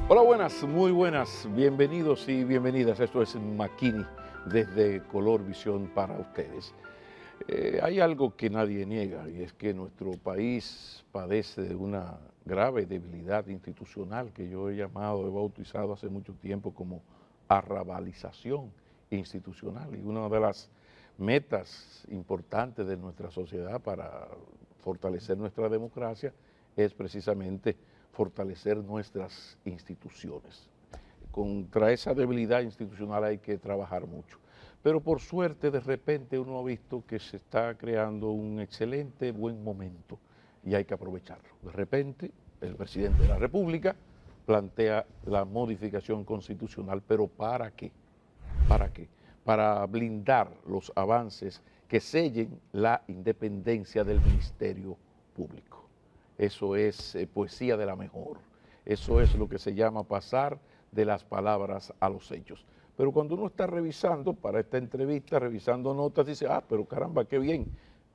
Hola, buenas, muy buenas, bienvenidos y bienvenidas. Esto es Makini desde Color Visión para ustedes. Hay algo que nadie niega y es que nuestro país padece de una grave debilidad institucional que yo he bautizado hace mucho tiempo como arrabalización institucional. Y una de las metas importantes de nuestra sociedad para fortalecer nuestra democracia es precisamente fortalecer nuestras instituciones. Contra esa debilidad institucional hay que trabajar mucho. Pero por suerte, de repente uno ha visto que se está creando un excelente, buen momento y hay que aprovecharlo. De repente, el presidente de la República plantea la modificación constitucional, pero ¿para qué? ¿Para qué? Para blindar los avances que sellen la independencia del Ministerio Público. Eso es poesía de la mejor. Eso es lo que se llama pasar de las palabras a los hechos. Pero cuando uno está revisando para esta entrevista, revisando notas, dice, pero caramba, qué bien.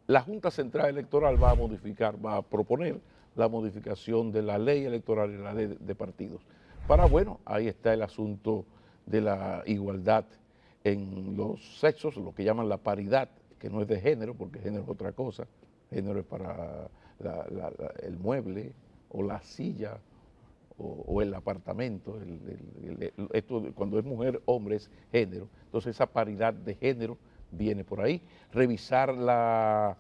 La Junta Central Electoral va a modificar, va a proponer la modificación de la ley electoral y la ley de partidos. Bueno, ahí está el asunto de la igualdad en los sexos, lo que llaman la paridad, que no es de género, porque género es otra cosa. Género es para el mueble o la silla o el apartamento. Esto, cuando es mujer, hombre es género. Entonces esa paridad de género viene por ahí. Revisar la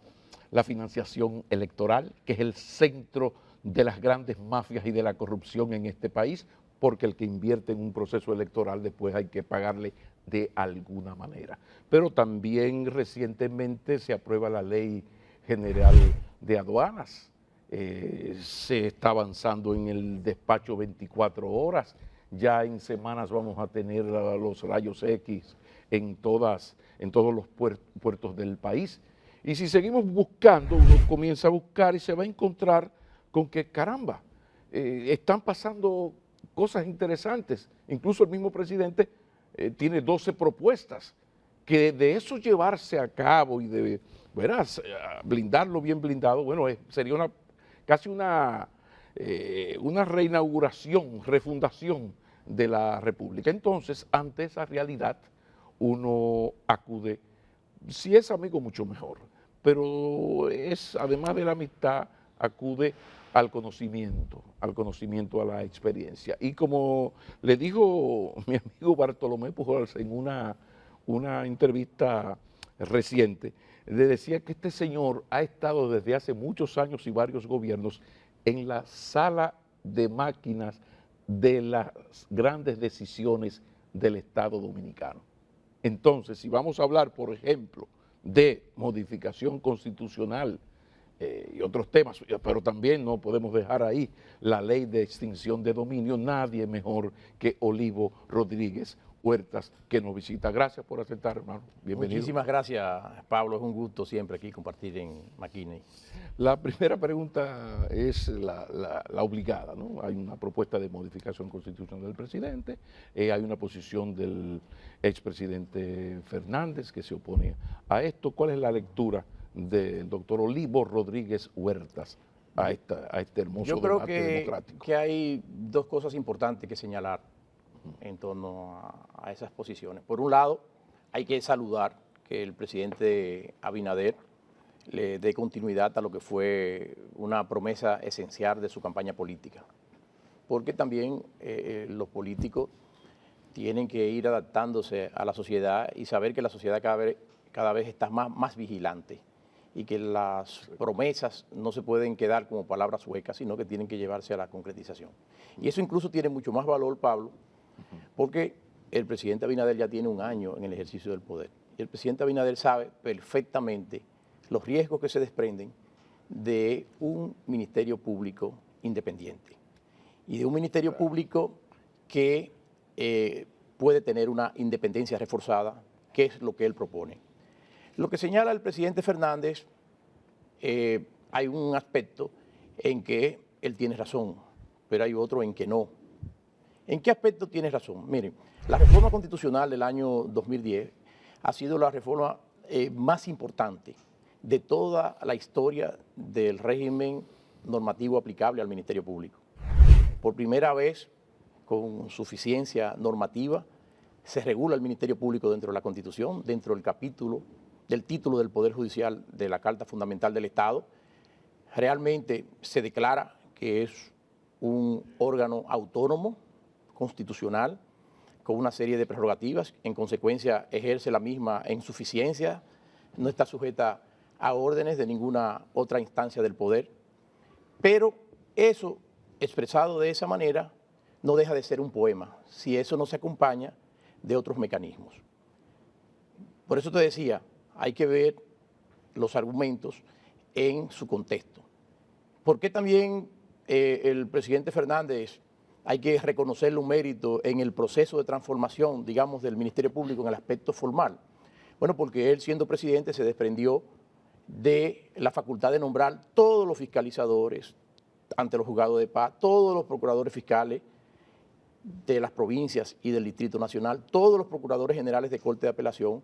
financiación electoral, que es el centro de las grandes mafias y de la corrupción en este país, porque el que invierte en un proceso electoral después hay que pagarle de alguna manera. Pero también recientemente se aprueba la Ley General de Aduanas. Se está avanzando en el despacho 24 horas. Ya en semanas vamos a tener los rayos X en todos los puertos del país. Y si seguimos buscando, uno comienza a buscar y se va a encontrar con que, caramba, están pasando cosas interesantes. Incluso el mismo presidente tiene 12 propuestas, que de eso llevarse a cabo y de blindarlo bien blindado, bueno, sería casi una reinauguración, refundación de la República. Entonces, ante esa realidad, uno acude, si es amigo, mucho mejor, pero además de la amistad, acude al conocimiento, a la experiencia. Y como le dijo mi amigo Bartolomé Pujols en una entrevista reciente, le decía que este señor ha estado desde hace muchos años y varios gobiernos en la sala de máquinas de las grandes decisiones del Estado Dominicano. Entonces, si vamos a hablar, por ejemplo, de modificación constitucional y otros temas, pero también no podemos dejar ahí la ley de extinción de dominio, nadie mejor que Olivo Rodríguez Huertas, que nos visita. Gracias por aceptar, hermano. Bienvenido. Muchísimas gracias, Pablo. Es un gusto siempre aquí compartir en Makini. La primera pregunta es la obligada, ¿no? Hay una propuesta de modificación constitucional del presidente, hay una posición del expresidente Fernández que se opone a esto. ¿Cuál es la lectura del doctor Olivo Rodríguez Huertas a este hermoso debate democrático? Yo creo que hay dos cosas importantes que señalar en torno a esas posiciones. Por un lado, hay que saludar que el presidente Abinader le dé continuidad a lo que fue una promesa esencial de su campaña política, porque también los políticos tienen que ir adaptándose a la sociedad y saber que la sociedad cada vez está más vigilante y que las promesas no se pueden quedar como palabras huecas, sino que tienen que llevarse a la concretización. Y eso incluso tiene mucho más valor, Pablo, porque el presidente Abinader ya tiene un año en el ejercicio del poder. Y el presidente Abinader sabe perfectamente los riesgos que se desprenden de un ministerio público independiente y de un ministerio público que puede tener una independencia reforzada, que es lo que él propone. Lo que señala el presidente Fernández, hay un aspecto en que él tiene razón, pero hay otro en que no. ¿En qué aspecto tiene razón? Miren, la reforma constitucional del año 2010 ha sido la reforma más importante de toda la historia del régimen normativo aplicable al Ministerio Público. Por primera vez con suficiencia normativa, se regula el Ministerio Público dentro de la Constitución, dentro del capítulo, del título del Poder Judicial de la Carta Fundamental del Estado. Realmente se declara que es un órgano autónomo, constitucional, con una serie de prerrogativas, en consecuencia ejerce la misma en suficiencia, no está sujeta a órdenes de ninguna otra instancia del poder, pero eso, expresado de esa manera, no deja de ser un poema, si eso no se acompaña de otros mecanismos. Por eso te decía, hay que ver los argumentos en su contexto. ¿Por qué también el presidente Fernández hay que reconocerle un mérito en el proceso de transformación, digamos, del Ministerio Público en el aspecto formal? Bueno, porque él, siendo presidente, se desprendió de la facultad de nombrar todos los fiscalizadores ante los juzgados de paz, todos los procuradores fiscales de las provincias y del Distrito Nacional, todos los procuradores generales de Corte de Apelación,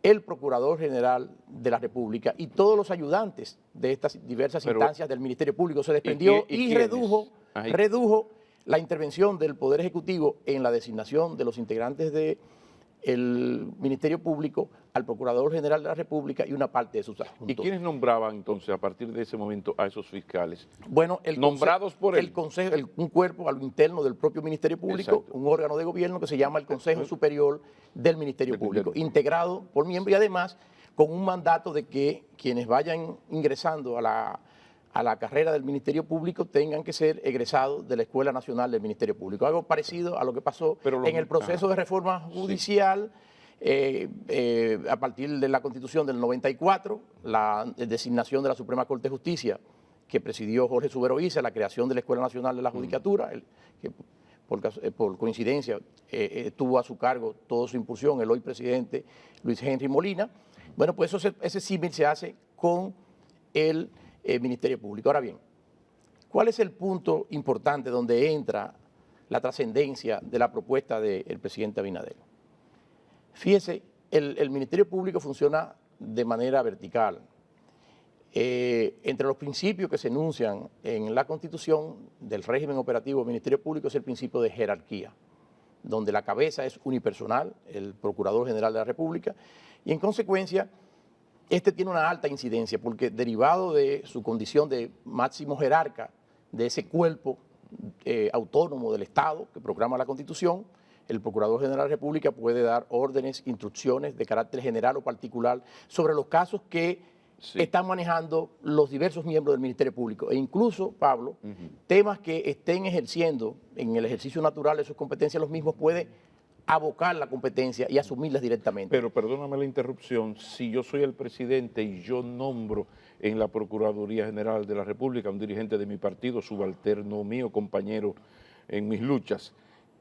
el Procurador General de la República y todos los ayudantes de estas diversas instancias del Ministerio Público. Se desprendió y redujo la intervención del Poder Ejecutivo en la designación de los integrantes del Ministerio Público al Procurador General de la República y una parte de sus adjuntos. ¿Y quiénes nombraban entonces a partir de ese momento a esos fiscales? Bueno, nombrados por él. El Consejo, un cuerpo a lo interno del propio Ministerio Público, exacto, un órgano de gobierno que se llama el Consejo Superior del Ministerio Público, integrado por miembros y además con un mandato de que quienes vayan ingresando a la carrera del Ministerio Público tengan que ser egresados de la Escuela Nacional del Ministerio Público. Algo parecido a lo que pasó en el proceso de reforma judicial, a partir de la Constitución del 94, la designación de la Suprema Corte de Justicia que presidió Jorge Subero Isa, la creación de la Escuela Nacional de la Judicatura, que por coincidencia tuvo a su cargo toda su impulsión el hoy presidente Luis Henry Molina. Bueno, pues ese símil se hace con el Ministerio Público. Ahora bien, ¿cuál es el punto importante donde entra la trascendencia de la propuesta del presidente Abinader? Fíjese, el Ministerio Público funciona de manera vertical. Entre los principios que se enuncian en la Constitución del régimen operativo del Ministerio Público es el principio de jerarquía, donde la cabeza es unipersonal, el Procurador General de la República, y en consecuencia este tiene una alta incidencia porque derivado de su condición de máximo jerarca de ese cuerpo autónomo del Estado que proclama la Constitución, el Procurador General de la República puede dar órdenes, instrucciones de carácter general o particular sobre los casos que están manejando los diversos miembros del Ministerio Público e incluso, Pablo, temas que estén ejerciendo en el ejercicio natural de sus competencias los mismos puede abocar la competencia y asumirlas directamente. Pero perdóname la interrupción, si yo soy el presidente y yo nombro en la Procuraduría General de la República un dirigente de mi partido, subalterno mío, compañero en mis luchas,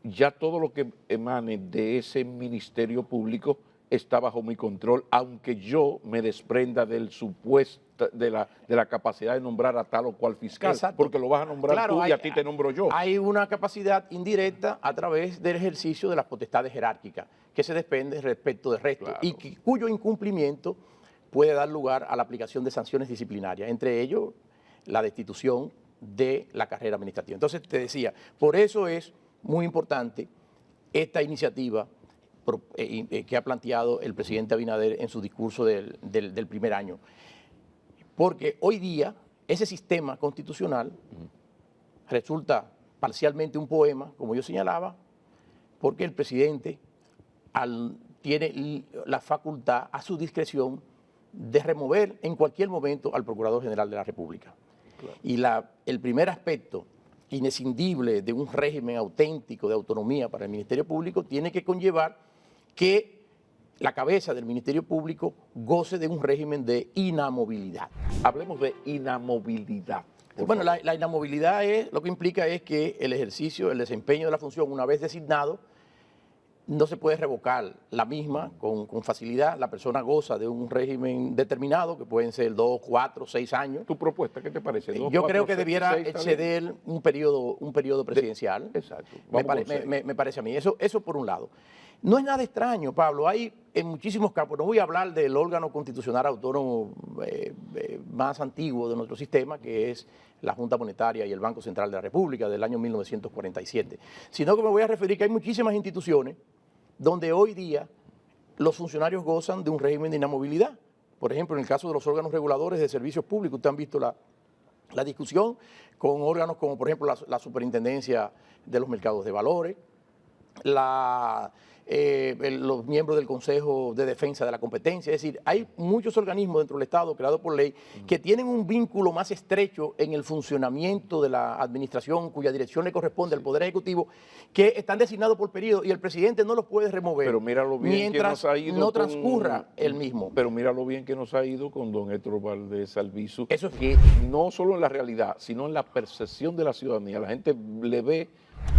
ya todo lo que emane de ese Ministerio Público está bajo mi control, aunque yo me desprenda del supuesto, de la capacidad de nombrar a tal o cual fiscal, exacto, porque lo vas a nombrar tú y a ti te nombro yo. Hay una capacidad indirecta a través del ejercicio de las potestades jerárquicas, que se desprende respecto del resto, claro, y cuyo incumplimiento puede dar lugar a la aplicación de sanciones disciplinarias, entre ellos la destitución de la carrera administrativa. Entonces te decía, por eso es muy importante esta iniciativa que ha planteado el presidente Abinader en su discurso del primer año. Porque hoy día ese sistema constitucional resulta parcialmente un poema, como yo señalaba, porque el presidente tiene la facultad a su discreción de remover en cualquier momento al Procurador General de la República. Claro. Y el primer aspecto inescindible de un régimen auténtico de autonomía para el Ministerio Público tiene que conllevar que la cabeza del Ministerio Público goce de un régimen de inamovilidad. Hablemos de inamovilidad. Bueno, la inamovilidad lo que implica es que el ejercicio, el desempeño de la función, una vez designado, no se puede revocar la misma con facilidad. La persona goza de un régimen determinado, que pueden ser 2, 4, 6 años. ¿Tu propuesta qué te parece? Yo creo que debiera exceder un periodo presidencial. Exacto. Me parece a mí. Eso por un lado. No es nada extraño, Pablo. Hay en muchísimos campos, no voy a hablar del órgano constitucional autónomo más antiguo de nuestro sistema, que es la Junta Monetaria y el Banco Central de la República del año 1947, sino que me voy a referir que hay muchísimas instituciones donde hoy día los funcionarios gozan de un régimen de inamovilidad. Por ejemplo, en el caso de los órganos reguladores de servicios públicos, ustedes han visto la discusión con órganos como, por ejemplo, la Superintendencia de los Mercados de Valores, los miembros del Consejo de Defensa de la Competencia. Es decir, hay muchos organismos dentro del Estado creados por ley que tienen un vínculo más estrecho en el funcionamiento de la administración cuya dirección le corresponde al Poder Ejecutivo, que están designados por periodo y el presidente no los puede remover. Pero míralo bien mientras que nos ha ido no transcurra el mismo. Pero míralo bien que nos ha ido con don Héctor Valdés Albizu, Eso es que no solo en la realidad, sino en la percepción de la ciudadanía. La gente le ve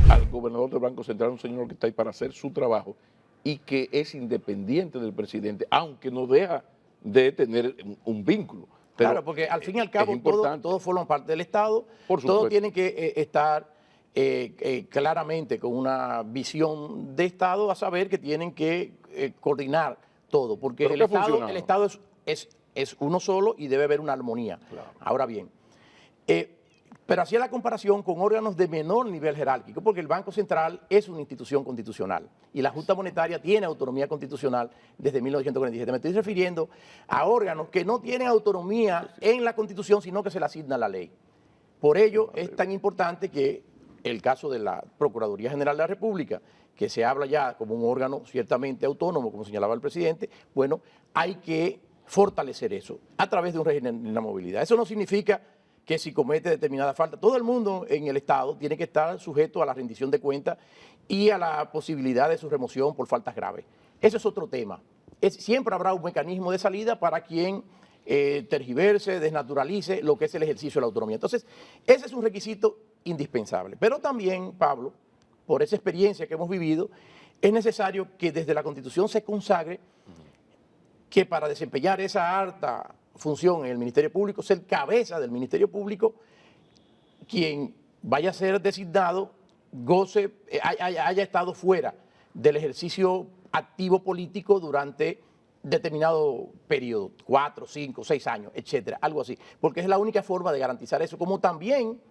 al gobernador del Banco Central un señor que está ahí para hacer su trabajo y que es independiente del presidente, aunque no deja de tener un vínculo. Pero claro, porque al fin y al cabo todos forman parte del Estado, todos tienen que estar claramente con una visión de Estado, a saber que tienen que coordinar todo, porque el Estado es uno solo y debe haber una armonía. Claro. Ahora bien, pero hacía la comparación con órganos de menor nivel jerárquico, porque el Banco Central es una institución constitucional y la Junta Monetaria tiene autonomía constitucional desde 1947. Me estoy refiriendo a órganos que no tienen autonomía en la Constitución, sino que se le asigna la ley. Por ello es tan importante que el caso de la Procuraduría General de la República, que se habla ya como un órgano ciertamente autónomo, como señalaba el presidente, bueno, hay que fortalecer eso a través de un régimen de inamovilidad. Eso no significa que si comete determinada falta, todo el mundo en el Estado tiene que estar sujeto a la rendición de cuentas y a la posibilidad de su remoción por faltas graves. Ese es otro tema. Siempre habrá un mecanismo de salida para quien tergiverse, desnaturalice lo que es el ejercicio de la autonomía. Entonces, ese es un requisito indispensable. Pero también, Pablo, por esa experiencia que hemos vivido, es necesario que desde la Constitución se consagre que para desempeñar esa alta función en el Ministerio Público, ser cabeza del Ministerio Público, quien vaya a ser designado, haya estado fuera del ejercicio activo político durante determinado periodo, 4, 5, 6 años, etcétera, algo así, porque es la única forma de garantizar eso, como también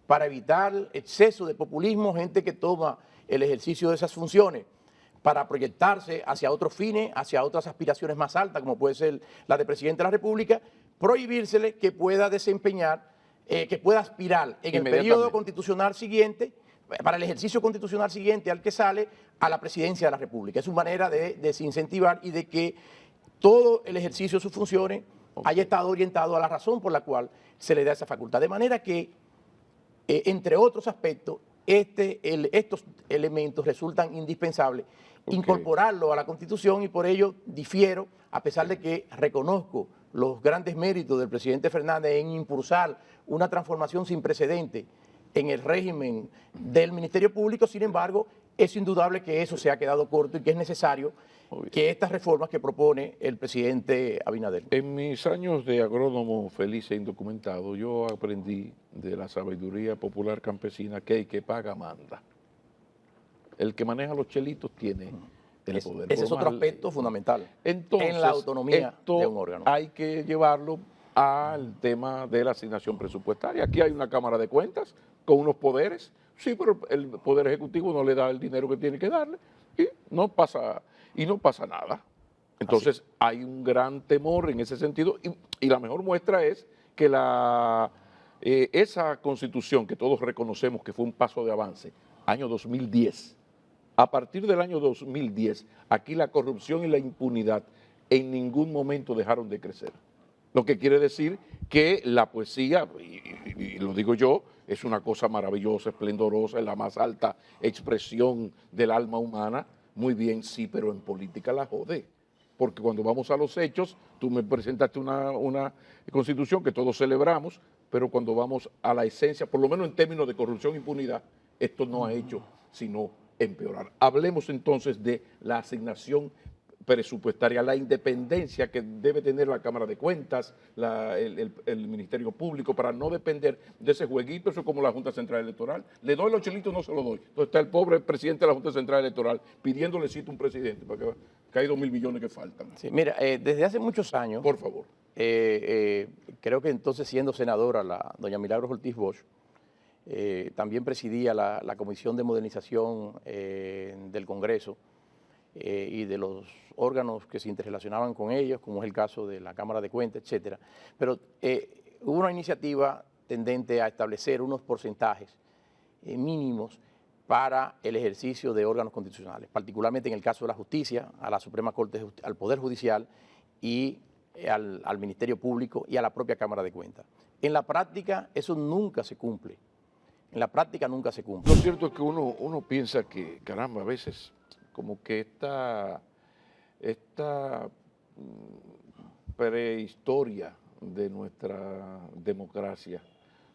para evitar exceso de populismo, gente que toma el ejercicio de esas funciones para proyectarse hacia otros fines, hacia otras aspiraciones más altas, como puede ser la de presidente de la República, prohibírsele que pueda desempeñar, que pueda aspirar en el periodo constitucional siguiente, para el ejercicio constitucional siguiente al que sale, a la presidencia de la República. Es una manera de desincentivar y de que todo el ejercicio de sus funciones haya estado orientado a la razón por la cual se le da esa facultad. De manera que, entre otros aspectos, estos elementos resultan indispensables incorporarlo a la Constitución y por ello difiero, a pesar de que reconozco los grandes méritos del presidente Fernández en impulsar una transformación sin precedente en el régimen del Ministerio Público. Sin embargo, es indudable que eso se ha quedado corto y que es necesario que estas reformas que propone el presidente Abinader. En mis años de agrónomo feliz e indocumentado, yo aprendí de la sabiduría popular campesina que el que paga manda. El que maneja los chelitos tiene el poder. Ese es otro aspecto fundamental. Entonces, en la autonomía de un órgano. Hay que llevarlo al tema de la asignación presupuestaria. Aquí hay una Cámara de Cuentas con unos poderes, sí, pero el Poder Ejecutivo no le da el dinero que tiene que darle y no pasa nada. Entonces hay un gran temor en ese sentido y la mejor muestra es que esa Constitución que todos reconocemos que fue un paso de avance, año 2010, a partir del año 2010, aquí la corrupción y la impunidad en ningún momento dejaron de crecer. Lo que quiere decir que la poesía, y lo digo yo, es una cosa maravillosa, esplendorosa, es la más alta expresión del alma humana. Muy bien, sí, pero en política la jode. Porque cuando vamos a los hechos, tú me presentaste una constitución que todos celebramos, pero cuando vamos a la esencia, por lo menos en términos de corrupción e impunidad, esto no ha hecho sino empeorar. Hablemos entonces de la asignación presupuestaria, la independencia que debe tener la Cámara de Cuentas, el Ministerio Público, para no depender de ese jueguito. Eso es como la Junta Central Electoral. Le doy los chelitos, no se los doy. Entonces está el pobre presidente de la Junta Central Electoral pidiéndole cita a un presidente para que hay 2.000 millones que faltan. Sí, mira, desde hace muchos años, por favor, creo que entonces siendo senadora doña Milagros Ortiz Bosch, también presidía la Comisión de Modernización del Congreso y de los órganos que se interrelacionaban con ellos, como es el caso de la Cámara de Cuentas, etcétera. Pero hubo una iniciativa tendente a establecer unos porcentajes mínimos para el ejercicio de órganos constitucionales, particularmente en el caso de la justicia, a la Suprema Corte, al Poder Judicial y al Ministerio Público y a la propia Cámara de Cuentas. En la práctica eso nunca se cumple. En la práctica nunca se cumple. Lo cierto es que uno piensa que, caramba, a veces como que esta prehistoria de nuestra democracia,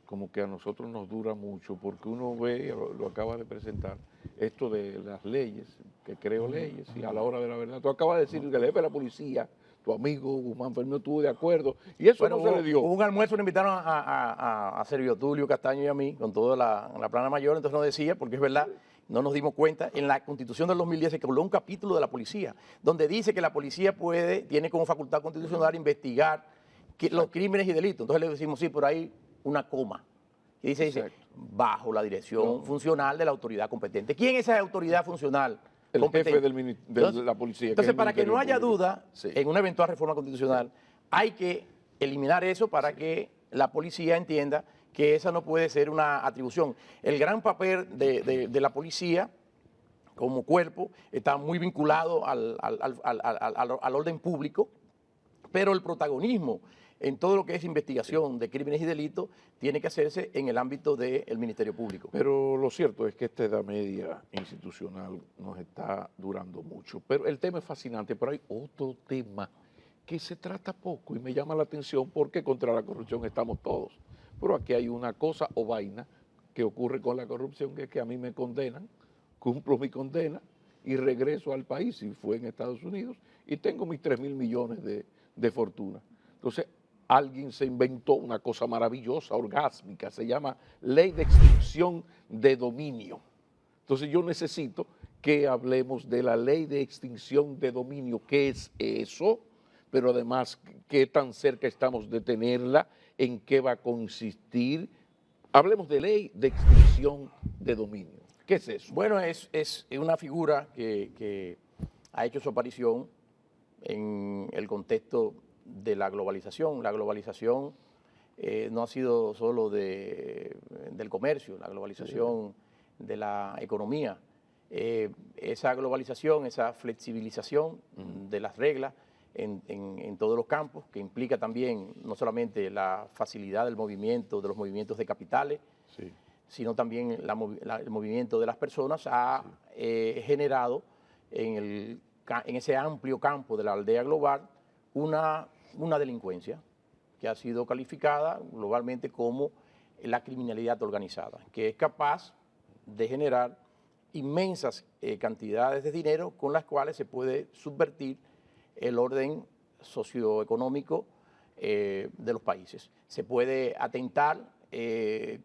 como que a nosotros nos dura mucho, porque uno ve, lo acaba de presentar, esto de las leyes, que creo leyes, y a la hora de la verdad, tú acabas de decir que el jefe de la policía, tu amigo Guzmán Fernández, estuvo de acuerdo, y eso no se le dio. Hubo un almuerzo, nos invitaron a Servio Tulio Castaño y a mí, con toda la plana mayor, entonces nos decía, porque es verdad, no nos dimos cuenta, en la Constitución del 2010 se creó un capítulo de la policía, donde dice que la policía tiene como facultad constitucional investigar los crímenes y delitos. Entonces le decimos, sí, por ahí una coma. Y dice, bajo la dirección funcional de la autoridad competente. ¿Quién es esa autoridad funcional competente? El jefe de la policía. Entonces, para que no haya duda sí, en una eventual reforma constitucional, hay que eliminar eso para que la policía entienda que esa no puede ser una atribución. El gran papel de la policía como cuerpo está muy vinculado al orden público, pero el protagonismo en todo lo que es investigación de crímenes y delitos tiene que hacerse en el ámbito del Ministerio Público. Pero lo cierto es que esta edad media institucional nos está durando mucho. Pero el tema es fascinante, pero hay otro tema que se trata poco y me llama la atención porque contra la corrupción estamos todos. Pero aquí hay una cosa o vaina que ocurre con la corrupción, que es que a mí me condenan, cumplo mi condena y regreso al país, si fue en Estados Unidos, y tengo mis 3.000 millones de fortuna. Entonces, alguien se inventó una cosa maravillosa, orgásmica, se llama Ley de Extinción de Dominio. Entonces yo necesito que hablemos de la Ley de Extinción de Dominio, qué es eso, pero además qué tan cerca estamos de tenerla, en qué va a consistir. Hablemos de Ley de Extinción de Dominio. ¿Qué es eso? Bueno, es una figura que ha hecho su aparición en el contexto de la globalización. La globalización no ha sido solo del comercio, la globalización de la economía. Esa globalización, esa flexibilización de las reglas en todos los campos, que implica también no solamente la facilidad del movimiento, de los movimientos de capitales, sí, sino también el movimiento de las personas, ha generado en ese amplio campo de la aldea global una delincuencia que ha sido calificada globalmente como la criminalidad organizada, que es capaz de generar inmensas cantidades de dinero con las cuales se puede subvertir el orden socioeconómico de los países. Se puede atentar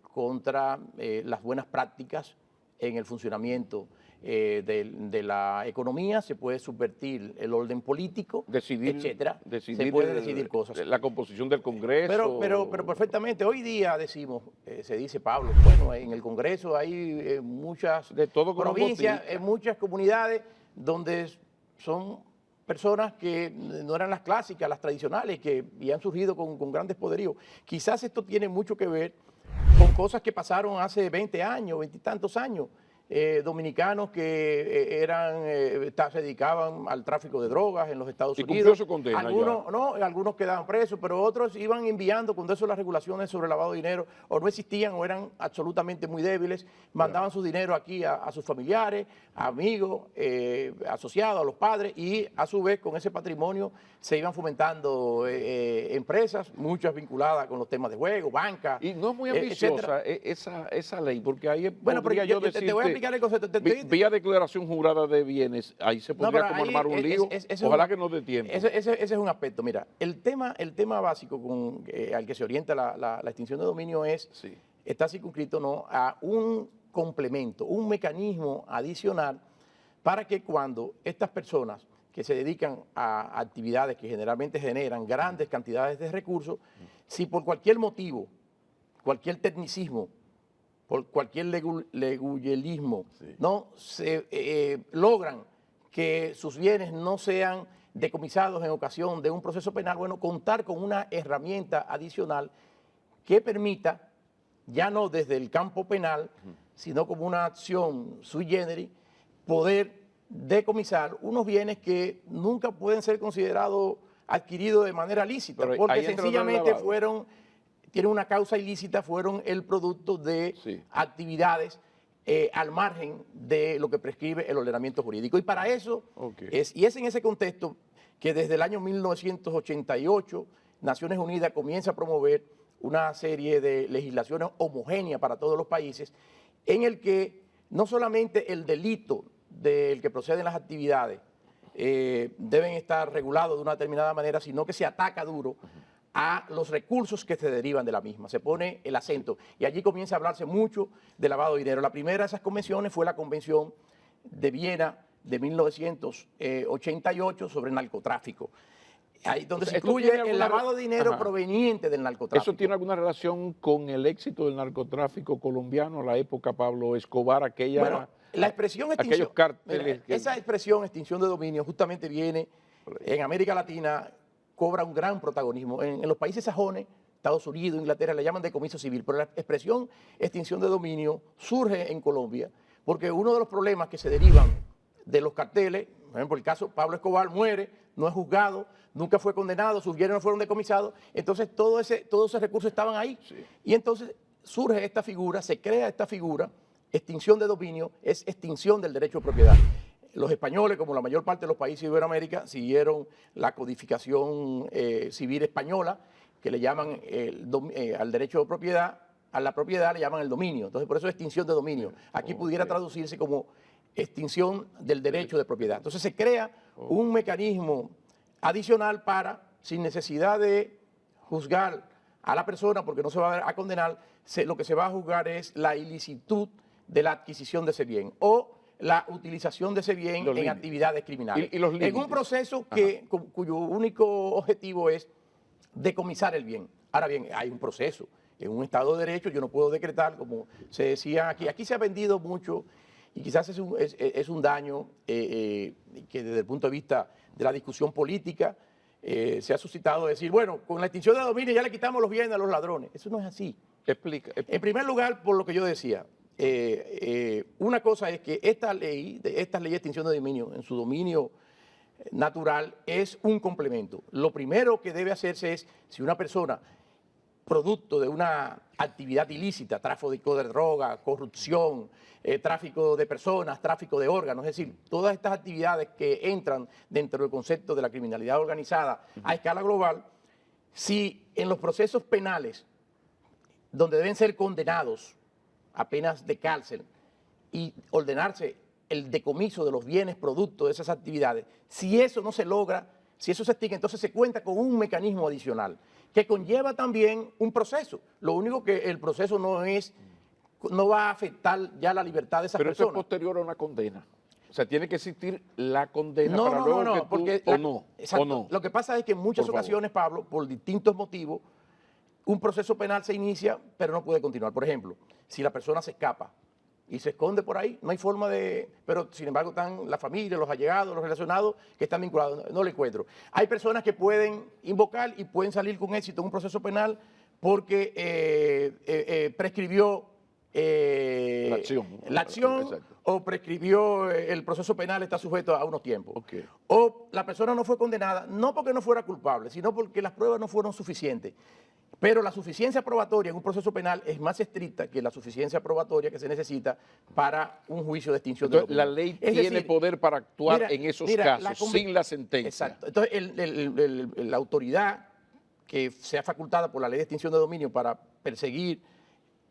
contra las buenas prácticas en el funcionamiento de la economía, se puede subvertir el orden político, etcétera. Se puede decidir cosas. La composición del Congreso. Pero perfectamente, hoy día decimos, se dice Pablo, bueno, en el Congreso hay muchas provincias, muchas comunidades donde son personas que no eran las clásicas, las tradicionales, y han surgido con grandes poderíos. Quizás esto tiene mucho que ver con cosas que pasaron hace 20 años, 20 y tantos años. Dominicanos que se dedicaban al tráfico de drogas en los Estados Unidos. Cumplió su condena algunos quedaban presos, pero otros iban enviando, cuando eso las regulaciones sobre lavado de dinero o no existían o eran absolutamente muy débiles, mandaban su dinero aquí a sus familiares, amigos, asociados, a los padres, y a su vez con ese patrimonio se iban fomentando empresas, muchas vinculadas con los temas de juego, banca. Y no es muy ambiciosa esa ley, porque ahí bueno, pero yo te voy a explicar el concepto. Vía declaración jurada de bienes, ahí se podría como armar un lío. Ojalá que no dé tiempo. Ese es un aspecto. Mira, el tema básico al que se orienta la extinción de dominio está circunscrito, ¿no?, a un complemento, un mecanismo adicional para que cuando estas personas que se dedican a actividades que generalmente generan grandes cantidades de recursos, si por cualquier motivo, cualquier tecnicismo, por cualquier leguyelismo, no se logran que sus bienes no sean decomisados en ocasión de un proceso penal, bueno, contar con una herramienta adicional que permita, ya no desde el campo penal, sino como una acción sui generis, poder decomisar unos bienes que nunca pueden ser considerados adquiridos de manera lícita, porque sencillamente tienen una causa ilícita, fueron el producto de actividades al margen de lo que prescribe el ordenamiento jurídico. Y para eso, es en ese contexto que desde el año 1988 Naciones Unidas comienza a promover una serie de legislaciones homogéneas para todos los países, en el que no solamente el delito del que proceden las actividades deben estar regulados de una determinada manera, sino que se ataca duro a los recursos que se derivan de la misma. Se pone el acento y allí comienza a hablarse mucho de lavado de dinero. La primera de esas convenciones fue la Convención de Viena de 1988 sobre narcotráfico. Ahí donde se incluye el lavado de dinero proveniente del narcotráfico. ¿Eso tiene alguna relación con el éxito del narcotráfico colombiano a la época Pablo Escobar, Bueno, la expresión extinción, aquellos cárteles? Esa expresión extinción de dominio justamente viene en América Latina, cobra un gran protagonismo. En los países sajones, Estados Unidos, Inglaterra, le llaman decomiso civil, pero la expresión extinción de dominio surge en Colombia porque uno de los problemas que se derivan de los carteles, por ejemplo, el caso Pablo Escobar muere, no es juzgado, nunca fue condenado, sus bienes no fueron decomisados, entonces todos esos recursos estaban ahí. Y entonces surge esta figura, se crea esta figura, extinción de dominio, es extinción del derecho de propiedad. Los españoles, como la mayor parte de los países de Iberoamérica, siguieron la codificación civil española, que le llaman al derecho de propiedad, a la propiedad le llaman el dominio. Entonces, por eso es extinción de dominio. Aquí pudiera traducirse como extinción del derecho de propiedad. Entonces, se crea un mecanismo adicional para, sin necesidad de juzgar a la persona, porque no se va a condenar, lo que se va a juzgar es la ilicitud de la adquisición de ese bien o la utilización de ese bien en actividades criminales. ¿Y los límites? En un proceso cuyo único objetivo es decomisar el bien. Ahora bien, hay un proceso. En un Estado de Derecho yo no puedo decretar, como se decía aquí. Aquí se ha vendido mucho y quizás es un daño que desde el punto de vista de la discusión política se ha suscitado decir, bueno, con la extinción de dominio ya le quitamos los bienes a los ladrones. Eso no es así. Explica. En primer lugar, por lo que yo decía, una cosa es que esta ley de extinción de dominio, en su dominio natural, es un complemento. Lo primero que debe hacerse es, si una persona, producto de una actividad ilícita, tráfico de droga, corrupción, tráfico de personas, tráfico de órganos, es decir, todas estas actividades que entran dentro del concepto de la criminalidad organizada a escala global, si en los procesos penales, donde deben ser condenados a penas de cárcel y ordenarse el decomiso de los bienes producto de esas actividades, si eso no se logra, si eso se extingue, entonces se cuenta con un mecanismo adicional que conlleva también un proceso. Lo único que el proceso no va a afectar ya la libertad de esas personas. Pero eso es posterior a una condena. O sea, tiene que existir la condena para luego que tú, o no. Lo que pasa es que en muchas ocasiones, Pablo, por distintos motivos, un proceso penal se inicia, pero no puede continuar. Por ejemplo, si la persona se escapa y se esconde por ahí, no hay forma de... Pero, sin embargo, están la familia, los allegados, los relacionados que están vinculados. No lo encuentro. Hay personas que pueden invocar y pueden salir con éxito en un proceso penal porque prescribió la acción o prescribió el proceso penal, está sujeto a unos tiempos. O la persona no fue condenada, no porque no fuera culpable, sino porque las pruebas no fueron suficientes. Pero la suficiencia probatoria en un proceso penal es más estricta que la suficiencia probatoria que se necesa para un juicio de extinción de dominio. La ley tiene poder para actuar en esos casos, sin la sentencia. Exacto. Entonces, la autoridad que sea facultada por la ley de extinción de dominio para perseguir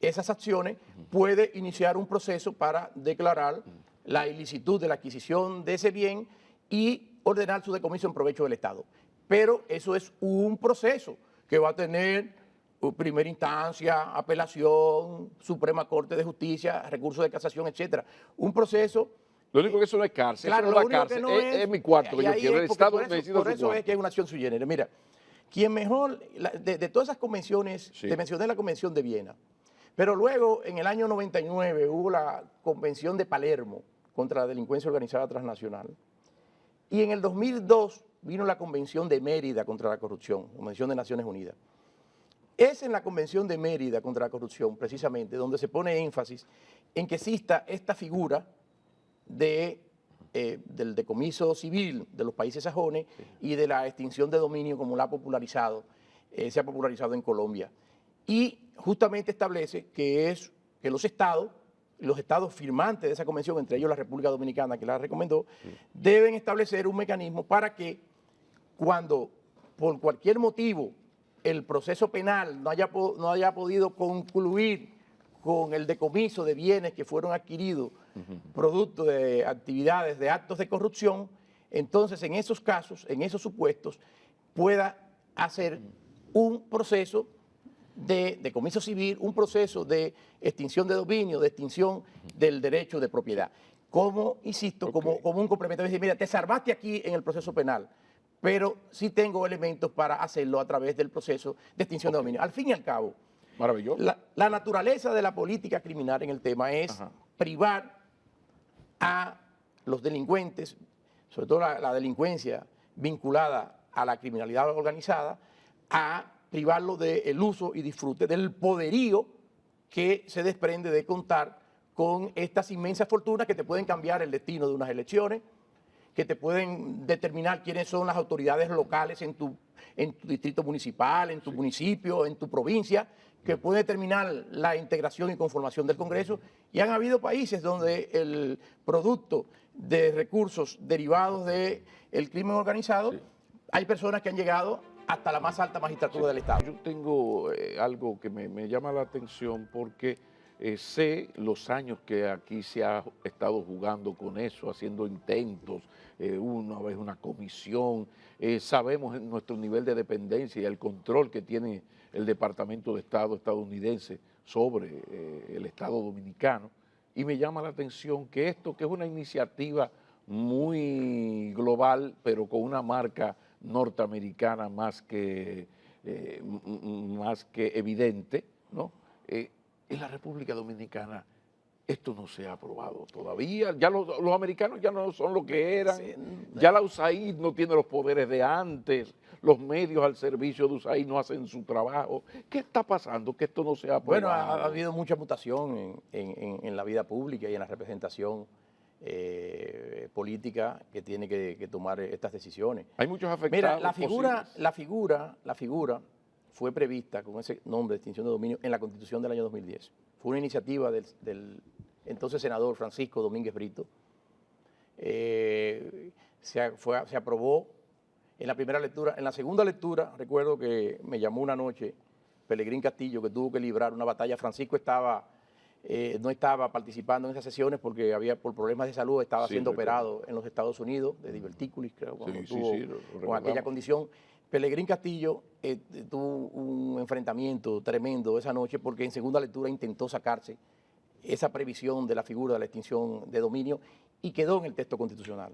esas acciones, puede iniciar un proceso para declarar la ilicitud de la adquisición de ese bien y ordenar su decomiso en provecho del Estado. Pero eso es un proceso que va a tener primera instancia, apelación, Suprema Corte de Justicia, recurso de casación, etcétera. Un proceso. Lo único que eso no es cárcel, Claro, eso no es cárcel, es mi cuarto que yo quiero, el Estado necesita por eso su es que es una acción sui generis. Mira, quien mejor, de todas esas convenciones, Sí. te mencioné la Convención de Viena, pero luego en el año 99 hubo la Convención de Palermo contra la delincuencia organizada transnacional, y en el 2002 vino la Convención de Mérida contra la corrupción, Convención de Naciones Unidas. Es en la Convención de Mérida contra la corrupción, precisamente, donde se pone énfasis en que exista esta figura del decomiso civil de los países sajones y de la extinción de dominio como la ha popularizado, se ha popularizado en Colombia. Y justamente establece que los estados firmantes de esa convención, entre ellos la República Dominicana, que la recomendó, deben establecer un mecanismo para que cuando por cualquier motivo el proceso penal no haya podido concluir con el decomiso de bienes que fueron adquiridos producto de actividades, de actos de corrupción, entonces en esos casos, en esos supuestos, pueda hacer un proceso de decomiso civil, un proceso de extinción de dominio, de extinción del derecho de propiedad. Como, insisto, como un complemento. Es decir, mira, te salvaste aquí en el proceso penal, pero sí tengo elementos para hacerlo a través del proceso de extinción de dominio. Al fin y al cabo, maravilloso. La naturaleza de la política criminal en el tema es privar a los delincuentes, sobre todo la delincuencia vinculada a la criminalidad organizada, a privarlo del uso y disfrute del poderío que se desprende de contar con estas inmensas fortunas que te pueden cambiar el destino de unas elecciones, que te pueden determinar quiénes son las autoridades locales en tu distrito municipal, en tu municipio, en tu provincia, que puede determinar la integración y conformación del Congreso. Y han habido países donde el producto de recursos derivados del crimen organizado, hay personas que han llegado hasta la más alta magistratura del Estado. Yo tengo algo que me llama la atención porque sé los años que aquí se ha estado jugando con eso, haciendo intentos, una vez una comisión, sabemos nuestro nivel de dependencia y el control que tiene el Departamento de Estado estadounidense sobre el Estado dominicano, y me llama la atención que esto, que es una iniciativa muy global, pero con una marca norteamericana más que evidente, ¿no? En la República Dominicana esto no se ha aprobado todavía. Ya los americanos ya no son lo que eran. Sí. Ya la USAID no tiene los poderes de antes. Los medios al servicio de USAID no hacen su trabajo. ¿Qué está pasando que esto no se ha aprobado? Bueno, ha habido mucha mutación en la vida pública y en la representación política que tiene que tomar estas decisiones. Hay muchos afectados. Mira, la figura fue prevista con ese nombre de extinción de dominio en la Constitución del año 2010. Fue una iniciativa del entonces senador Francisco Domínguez Brito. Se aprobó en la primera lectura. En la segunda lectura, recuerdo que me llamó una noche Pelegrín Castillo, que tuvo que librar una batalla. Francisco no estaba participando en esas sesiones porque por problemas de salud estaba siendo operado en los Estados Unidos, de divertículos, creo, cuando estuvo con aquella condición. Pelegrín Castillo tuvo un enfrentamiento tremendo esa noche porque en segunda lectura intentó sacarse esa previsión de la figura de la extinción de dominio y quedó en el texto constitucional.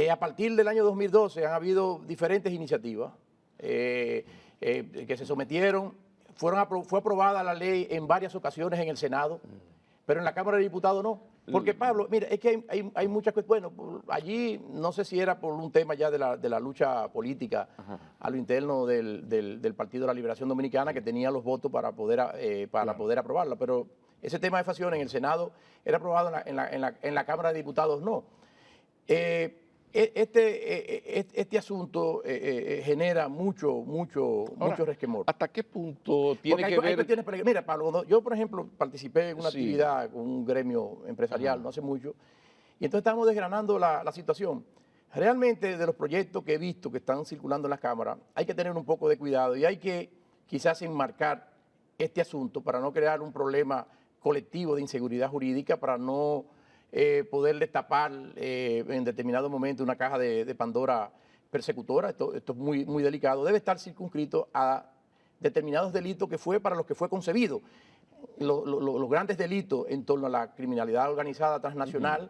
A partir del año 2012 han habido diferentes iniciativas que se sometieron. Fue aprobada la ley en varias ocasiones en el Senado, pero en la Cámara de Diputados no. Porque, Pablo, mira, es que hay muchas cuestiones. Bueno, allí no sé si era por un tema ya de la lucha política a lo interno del Partido de la Liberación Dominicana, que tenía los votos para poder aprobarla, pero ese tema de facciones en el Senado era aprobado en la Cámara de Diputados no. Este asunto genera mucho resquemor. ¿Hasta qué punto tiene que ver? Mira, Pablo, yo, por ejemplo, participé en una actividad con un gremio empresarial no hace mucho, y entonces estábamos desgranando la situación. Realmente, de los proyectos que he visto que están circulando en las cámaras, hay que tener un poco de cuidado y hay que quizás enmarcar este asunto, para no crear un problema colectivo de inseguridad jurídica, para no poder destapar en determinado momento una caja de Pandora persecutora. Esto es muy, muy delicado. Debe estar circunscrito a determinados delitos que fue para los que fue concebido. Los grandes delitos en torno a la criminalidad organizada transnacional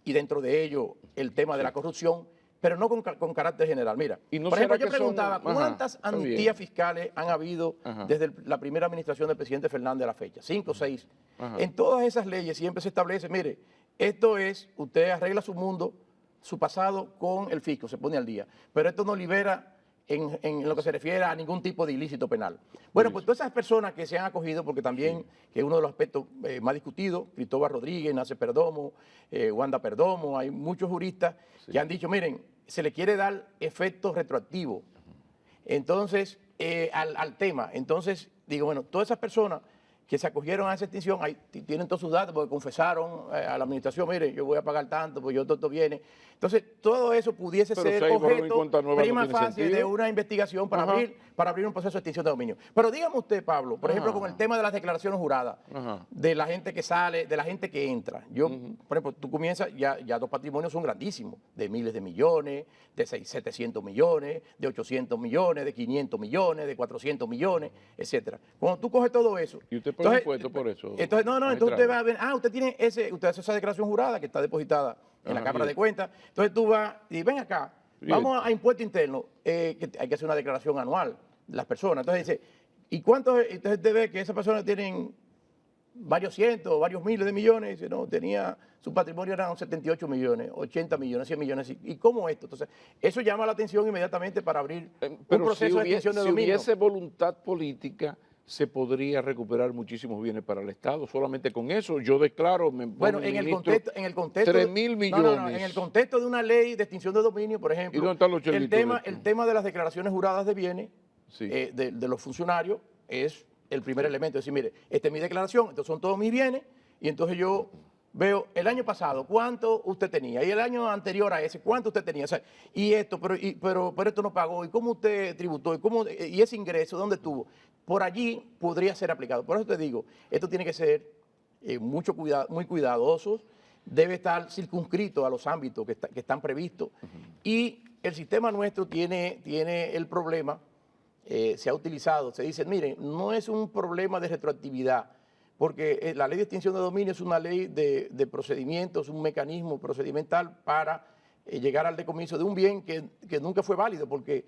y dentro de ello el tema de la corrupción, pero no con carácter general. Mira, ¿Y no por ejemplo, será yo que preguntaba, son- ¿cuántas Ajá, está bien. amnistías fiscales han habido Ajá. desde la primera administración del presidente Fernández a la fecha? 5 o 6. Ajá. En todas esas leyes siempre se establece, mire, esto es, usted arregla su mundo, su pasado con el fisco, se pone al día, pero esto no libera en lo que se refiere a ningún tipo de ilícito penal. Bueno, pues todas esas personas que se han acogido, porque también, que es uno de los aspectos más discutidos, Cristóbal Rodríguez, Nace Perdomo, Wanda Perdomo, hay muchos juristas que han dicho, miren, se le quiere dar efecto retroactivo. Entonces, al tema, entonces, digo, bueno, todas esas personas que se acogieron a esa extinción, ahí tienen todos sus datos porque confesaron a la administración, mire, yo voy a pagar tanto, pues yo todo viene. Entonces, todo eso pudiese Pero ser si hay borrón y objeto cuenta nueva, no prima tiene facie de sentido. una investigación para Ajá. abrir un proceso de extinción de dominio. Pero dígame usted, Pablo, por ejemplo, Ajá. con el tema de las declaraciones juradas, Ajá. de la gente que sale, de la gente que entra. Yo, por ejemplo, tú comienzas, ya los patrimonios son grandísimos, de miles de millones, de 700 millones, de 800 millones, de 500 millones, de 400 millones, etcétera. Cuando tú coges todo eso... ¿Y usted paga impuestos por eso? Entonces, no, entonces magistrado? usted va a ver, usted hace esa declaración jurada que está depositada en la Ajá, Cámara bien. de Cuentas. Entonces tú vas y ven acá, Bien. vamos a impuesto interno, que hay que hacer una declaración anual de las personas. Entonces dice, ¿y cuántos? Entonces usted ve que esas personas tienen varios cientos, varios miles de millones, y dice, no, su patrimonio eran 78 millones, 80 millones, 100 millones. ¿Y cómo esto? Entonces, eso llama la atención inmediatamente para abrir un Pero proceso de extinción de si dominio. hubiese voluntad política, se podría recuperar muchísimos bienes para el Estado. Solamente con eso yo declaro, Bueno, en el contexto 3.000 millones. en el contexto de una ley de extinción de dominio, por ejemplo, ¿Y dónde están los el chelitos tema, de esto? el tema de las declaraciones juradas de bienes Sí. de los funcionarios es el primer elemento. Es decir, mire, esta es mi declaración, estos son todos mis bienes, y entonces yo veo el año pasado cuánto usted tenía, y el año anterior a ese cuánto usted tenía, o sea, y esto, pero esto no pagó, y cómo usted tributó, y ese ingreso, ¿dónde estuvo? Por allí podría ser aplicado. Por eso te digo, esto tiene que ser muy cuidadoso, debe estar circunscrito a los ámbitos que están previstos, y el sistema nuestro tiene el problema, se ha utilizado, se dice, mire, no es un problema de retroactividad, porque la ley de extinción de dominio es una ley de procedimientos, un mecanismo procedimental para llegar al decomiso de un bien que nunca fue válido, porque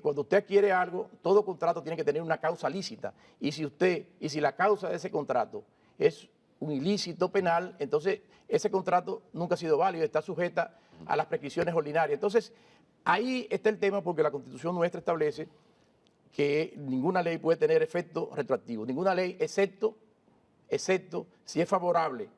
cuando usted adquiere algo, todo contrato tiene que tener una causa lícita, y si la causa de ese contrato es un ilícito penal, entonces ese contrato nunca ha sido válido, está sujeta a las prescripciones ordinarias. Entonces, ahí está el tema, porque la Constitución nuestra establece que ninguna ley puede tener efecto retroactivo, ninguna ley, excepto si es favorable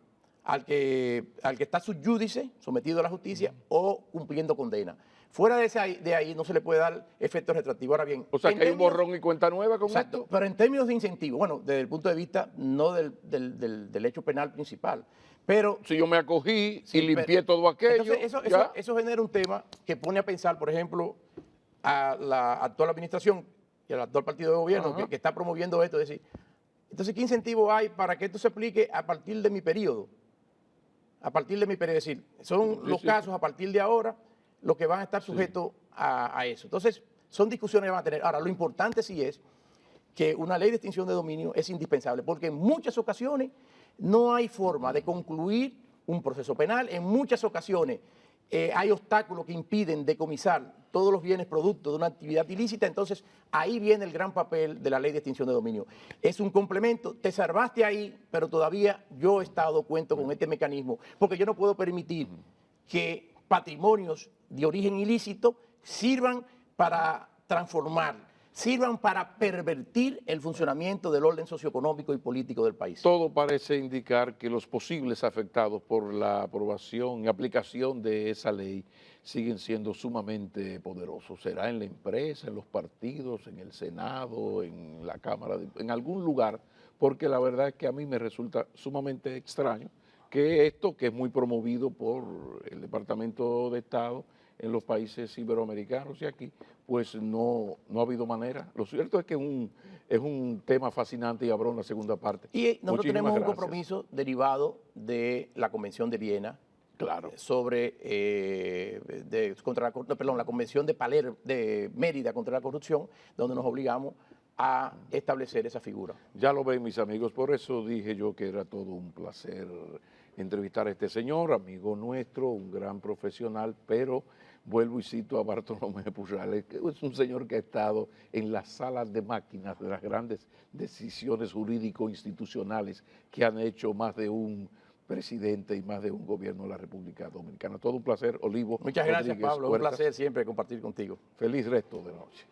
al que está sub judice, sometido a la justicia, o cumpliendo condena. Fuera de ahí no se le puede dar efecto retroactivo. Ahora bien, O sea, en que hay un términos- borrón y cuenta nueva con Exacto, esto. pero en términos de incentivo, bueno, desde el punto de vista no del hecho penal principal, pero... Si yo me acogí Sí, y limpié todo aquello, Entonces, ya. eso genera un tema que pone a pensar, por ejemplo, a la actual administración y al actual partido de gobierno Ajá. que está promoviendo esto. Es decir, entonces, ¿qué incentivo hay para que esto se aplique a partir de mi periodo? A partir de mi periodo. Es decir, son Sí, los sí. casos a partir de ahora los que van a estar sujetos a eso. Entonces, son discusiones que van a tener. Ahora, lo importante sí es que una ley de extinción de dominio es indispensable, porque en muchas ocasiones no hay forma de concluir un proceso penal, en muchas ocasiones hay obstáculos que impiden decomisar todos los bienes producto de una actividad ilícita, entonces ahí viene el gran papel de la ley de extinción de dominio. Es un complemento, te salvaste ahí, pero todavía yo he estado cuento con este mecanismo, porque yo no puedo permitir que patrimonios de origen ilícito sirvan para transformar, sirvan para pervertir el funcionamiento del orden socioeconómico y político del país. Todo parece indicar que los posibles afectados por la aprobación y aplicación de esa ley siguen siendo sumamente poderosos. Será en la empresa, en los partidos, en el Senado, en la Cámara, en algún lugar, porque la verdad es que a mí me resulta sumamente extraño que esto, que es muy promovido por el Departamento de Estado en los países iberoamericanos y aquí, pues no ha habido manera. Lo cierto es que es un tema fascinante y habrá una segunda parte. Y nosotros Muchísimas tenemos un gracias. compromiso derivado de la Convención de Viena Claro. sobre la Convención de Mérida contra la corrupción, donde nos obligamos a establecer esa figura. Ya lo ven, mis amigos, por eso dije yo que era todo un placer entrevistar a este señor, amigo nuestro, un gran profesional, pero vuelvo y cito a Bartolomé Pujales, que es un señor que ha estado en las salas de máquinas de las grandes decisiones jurídico-institucionales que han hecho más de un presidente y más de un gobierno de la República Dominicana. Todo un placer, Olivo. Muchas gracias, Rodríguez Pablo. Huertas. Un placer siempre compartir contigo. Feliz resto de noche.